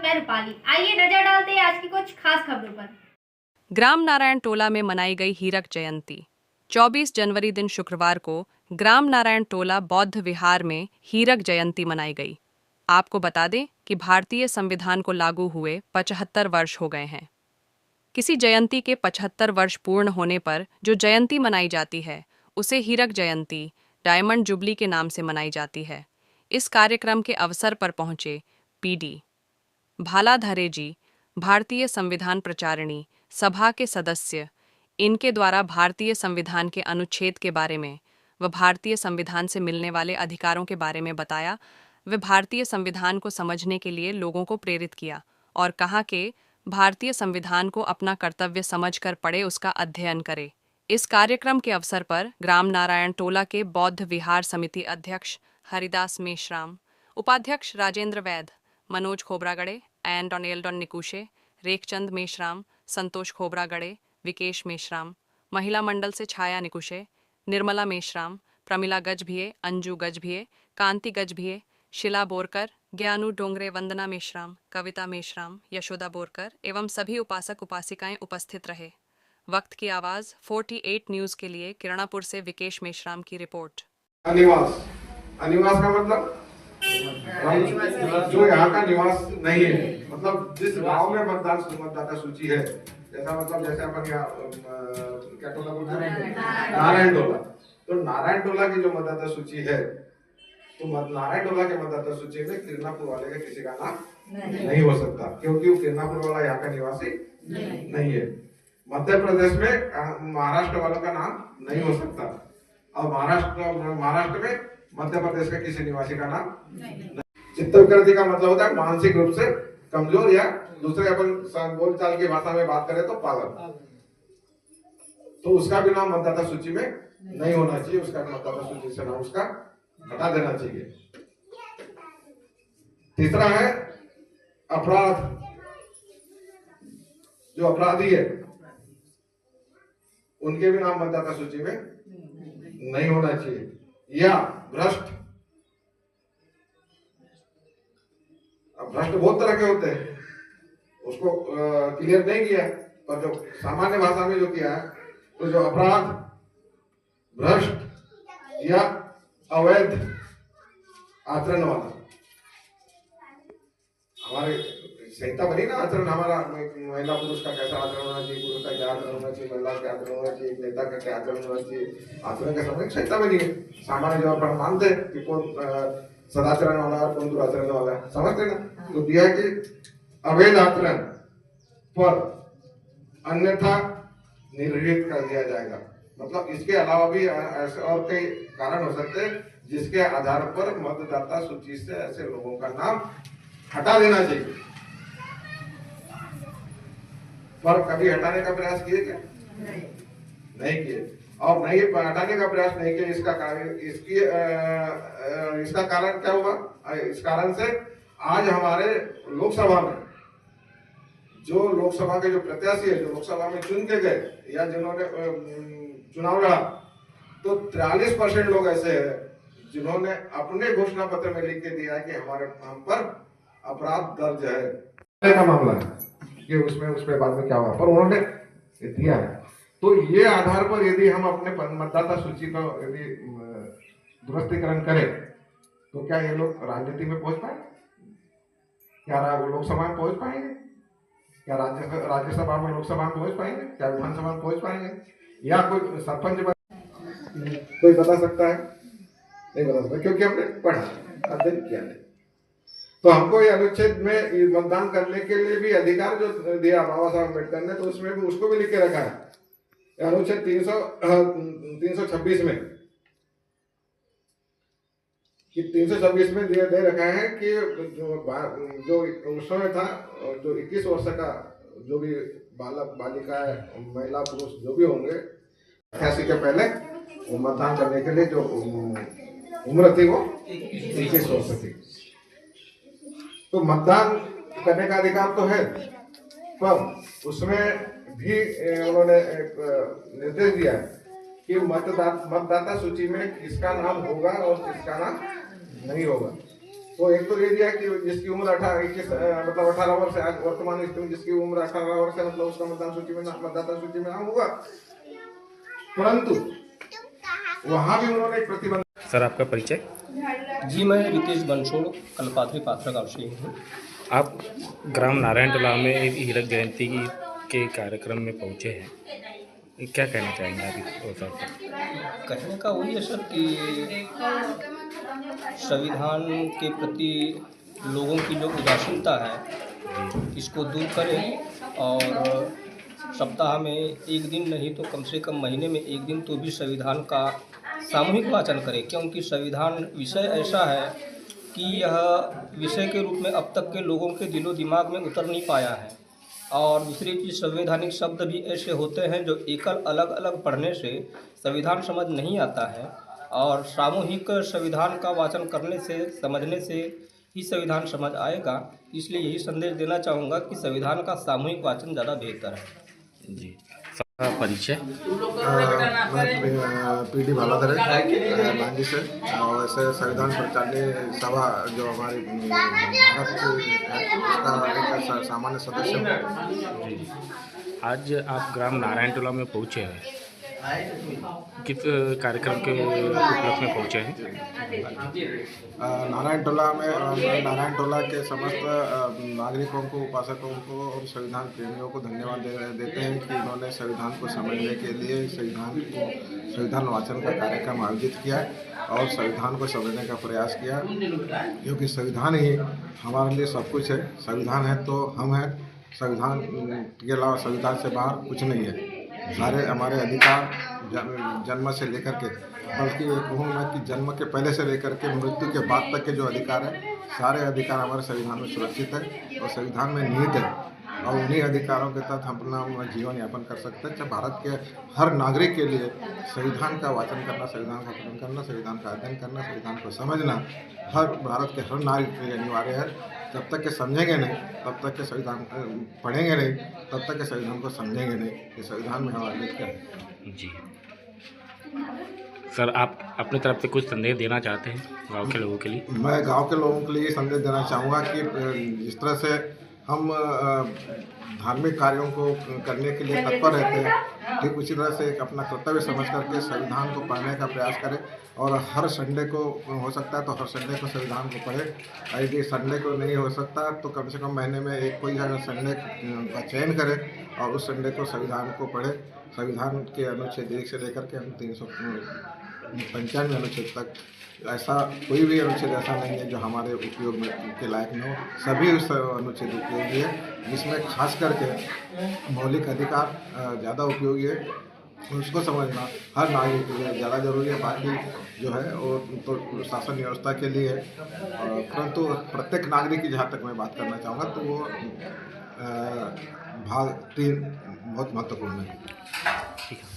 मैं रूपाली। आइए नजर डालते हैं आज की कुछ खास खबरों पर। ग्राम नारायण टोला में मनाई गई हीरक जयंती। 24 जनवरी दिन शुक्रवार को ग्राम नारायण टोला बौद्ध विहार में हीरक जयंती मनाई गई। आपको बता दें कि भारतीय संविधान को लागू हुए 75 वर्ष हो गए हैं। किसी जयंती के 75 वर्ष पूर्ण होने पर जो जयंती मनाई जाती है उसे हीरक जयंती, डायमंड जुबली के नाम से मनाई जाती है। इस कार्यक्रम के अवसर पर पहुंचे पीडी भालाधरे जी, भारतीय संविधान प्रचारिणी सभा के सदस्य, इनके द्वारा भारतीय संविधान के अनुच्छेद के बारे में व भारतीय संविधान से मिलने वाले अधिकारों के बारे में बताया। वे भारतीय संविधान को समझने के लिए लोगों को प्रेरित किया और कहा कि भारतीय संविधान को अपना कर्तव्य समझकर पढ़े, उसका अध्ययन करे। इस कार्यक्रम के अवसर पर ग्राम नारायण टोला के बौद्ध विहार समिति अध्यक्ष हरिदास मेश्राम, उपाध्यक्ष राजेंद्र वैद, मनोज खोबरागड़े, एन डोनेल्डन निकुशे, रेखचंद मेश्राम, संतोष खोबरागड़े, विकेश मेश्राम, महिला मंडल से छाया निकुशे, निर्मला मेश्राम, प्रमिला गजभिये, अंजू गजभिये, कांति गजभिये, शिला बोरकर, ज्ञानू डोंगरे, वंदना मेश्राम, कविता मेश्राम, यशोदा बोरकर एवं सभी उपासक उपासिकाएं उपस्थित रहे। वक्त की आवाज 48 न्यूज के लिए किरणापुर से विकेश मेश्राम की रिपोर्ट। अनिवास, अनिवास का मतलब जो यहाँ का निवास नहीं है, मतलब जिस गांव में मतदाता सूची है, जैसा मतलब जैसे अपन यहाँ क्या टोला बोलते हैं, नारायण टोला। तो नारायण टोला की जो मतदाता सूची है, तो नारायण टोला के मतदाता सूची में किरणापुर वाले का किसी का नाम नहीं हो सकता, क्योंकि वो किरणापुर वाला यहाँ का निवासी नहीं है। मध्य प्रदेश में महाराष्ट्र वालों का नाम नहीं हो सकता, और महाराष्ट्र में मध्य प्रदेश के किसी निवासी का नाम नहीं। चित्तविकृति का मतलब होता है मानसिक रूप से कमजोर, या दूसरे अपन बोलचाल की भाषा में बात करें तो पागल। तो उसका भी नाम मतदाता सूची में नहीं होना चाहिए, उसका मतदाता सूची से नाम उसका हटा देना चाहिए। तीसरा है अपराध, जो अपराधी है उनके भी नाम मतदाता सूची में नहीं होना चाहिए। या भ्रष्ट, भ्रष्ट बहुत तरह के होते हैं, उसको क्लियर नहीं किया, पर जो सामान्य भाषा में जो किया है, तो जो अपराध, भ्रष्ट या अवैध आचरण वाला, हमारे संहिता बनी ना आचरण, हमारा महिला पुरुष का कैसा आचरण होना चाहिए, पुरुष का क्या आचरण होना चाहिए, महिला का क्या आचरण होना चाहिए, नेता का क्या आचरण होना चाहिए, आचरण का समय संहिता बनी है। सामान्य जब अपन मानते हैं कि कौन सदाचरण वाला है, कौन दुराचरण वाला है, समझते ना। तो दिया है कि अवैध आचरण पर अन्यथा निर्हित कर दिया जाएगा। मतलब इसके अलावा भी ऐसे और कई कारण हो सकते हैं जिसके आधार पर मतदाता सूची से ऐसे लोगों का नाम हटा देना चाहिए। पर कभी हटाने का प्रयास किए क्या? नहीं किए। और नहीं हटाने का प्रयास नहीं किया, इसका कारण इसका कारण क्या हुआ? इस कारण से आज हमारे लोकसभा में जो लोकसभा के जो प्रत्याशी है, जो लोकसभा में चुन के गए या जिन्होंने चुनाव लड़ा, तो 43% लोग ऐसे हैं जिन्होंने अपने घोषणा पत्र में लिख के दिया है कि हमारे नाम पर अपराध दर्ज है का मामला है कि उसमें बाद में क्या हुआ, पर उन्होंने दिया है। तो ये आधार पर यदि हम अपने मतदाता सूची को यदि दुरुस्तीकरण करें, तो क्या ये लोग राजनीति में पहुंच पाएंगे? क्या लोकसभा में पहुंच पाएंगे? क्या राज्यसभा में, लोकसभा में पहुंच पाएंगे? क्या विधानसभा में पहुंच पाएंगे? या कोई सरपंच कोई बता सकता है? नहीं बता सकता, क्योंकि हमने पढ़ा, अध्ययन किया नहीं। तो हमको ये अनुच्छेद में मतदान करने के लिए भी अधिकार जो दिया बाबा साहब अम्बेडकर ने, तो उसमें भी उसको भी लिख के रखा है अनुच्छेद 326 में, कि 326 में दे रखा है कि जो उस समय था, जो 21 वर्ष का जो भी बालक बालिका है, महिला पुरुष जो भी होंगे, 88 के पहले वो मतदान करने के लिए जो उम्र थी वो 21 वर्ष थी। तो मतदान करने का अधिकार तो है, पर उसमें भी उन्होंने एक निर्देश दिया है कि मतदाता सूची में किसका नाम होगा और किसका नाम नहीं होगा। वो एक तो दे दिया कि जिसकी उम्र 18 वर्ष है, आज वर्तमान स्थिति में जिसकी उम्र 18 वर्ष है, मतलब उसका मतदाता सूची में नाम होगा। परंतु वहां भी उन्होंने एक प्रतिबंध। सर आपका परिचय? जी, मैं रितेश बनसोड़ कलपात्री पात्रा गाँव से हूँ। आप ग्राम नारायण टोला में एक हीरक जयंती के कार्यक्रम में पहुंचे हैं, क्या कहना चाहेंगे आप इस अवसर पर? कहने का वही है सर कि संविधान के प्रति लोगों की जो उदासीनता है इसको दूर करें और सप्ताह में एक दिन नहीं तो कम से कम महीने में एक दिन तो भी संविधान का सामूहिक वाचन करें, क्योंकि संविधान विषय ऐसा है कि यह विषय के रूप में अब तक के लोगों के दिलो दिमाग में उतर नहीं पाया है। और दूसरी चीज़, संवैधानिक शब्द भी ऐसे होते हैं जो एकल अलग अलग पढ़ने से संविधान समझ नहीं आता है, और सामूहिक संविधान का वाचन करने से समझने से ही संविधान समझ आएगा। इसलिए यही संदेश देना चाहूँगा कि संविधान का सामूहिक वाचन ज़्यादा बेहतर है। जी, सबका परिचय? मैं पीडी भालाधर लांजी से, और ऐसे संविधान प्रचारणी सभा जो हमारी भारत की उसका एक सामान्य सदस्य हूँ। जी, आज आप ग्राम नारायण टोला में पहुंचे हैं, किस कार्यक्रम के उपलक्ष्य में पहुंचे हैं? नारायण टोला के समस्त नागरिकों को, उपासकों को और संविधान प्रेमियों को धन्यवाद देते हैं कि उन्होंने संविधान को समझने के लिए संविधान वाचन का कार्यक्रम आयोजित किया और संविधान को समझने का प्रयास किया, क्योंकि संविधान ही हमारे लिए सब कुछ है। संविधान है तो हम हैं, संविधान के अलावा संविधान से बाहर कुछ नहीं है। सारे हमारे अधिकार जन्म से लेकर के, बल्कि कहूँ मैं कि जन्म के पहले से लेकर के मृत्यु के बाद तक के जो अधिकार है, सारे अधिकार हमारे संविधान में सुरक्षित है और संविधान में निहित है, और उन्हीं अधिकारों के तहत हम अपना जीवन यापन कर सकते हैं। भारत के हर नागरिक के लिए संविधान का वाचन करना, संविधान का पठन करना, संविधान का अध्ययन करना, संविधान को समझना हर भारत के हर नागरिक के लिए अनिवार्य है। जब तक के समझेंगे नहीं, तब तक के संविधान पढ़ेंगे नहीं, तब तक के संविधान को समझेंगे नहीं कि संविधान में हमारे क्या है। जी सर, आप अपनी तरफ से कुछ संदेश देना चाहते हैं गांव के लोगों के लिए? मैं गांव के लोगों के लिए संदेश देना चाहूँगा कि जिस तरह से हम धार्मिक कार्यों को करने के लिए तत्पर रहते हैं, ठीक उसी तरह से एक अपना कर्तव्य समझ करके संविधान को पढ़ने का प्रयास करें, और हर संडे को हो सकता है तो हर संडे को संविधान को पढ़ें। यदि संडे को नहीं हो सकता तो कम से कम महीने में एक कोई संडे का चयन करें और उस संडे को संविधान को पढ़ें। संविधान के अनुच्छेद 1 से लेकर के हम 395 अनुच्छेद तक ऐसा कोई भी अनुच्छेद ऐसा नहीं है जो हमारे उपयोग में के लायक न हो। सभी उस अनुच्छेद उपयोगी है, जिसमें खास करके मौलिक अधिकार ज़्यादा उपयोगी है। उसको समझना हर नागरिक के लिए ज़्यादा जरूरी है। बाकी जो है वो तो शासन व्यवस्था के लिए है, परंतु प्रत्येक नागरिक की जहाँ तक मैं बात करना चाहूँगा तो वो भाग 3 बहुत महत्वपूर्ण है। ठीक है।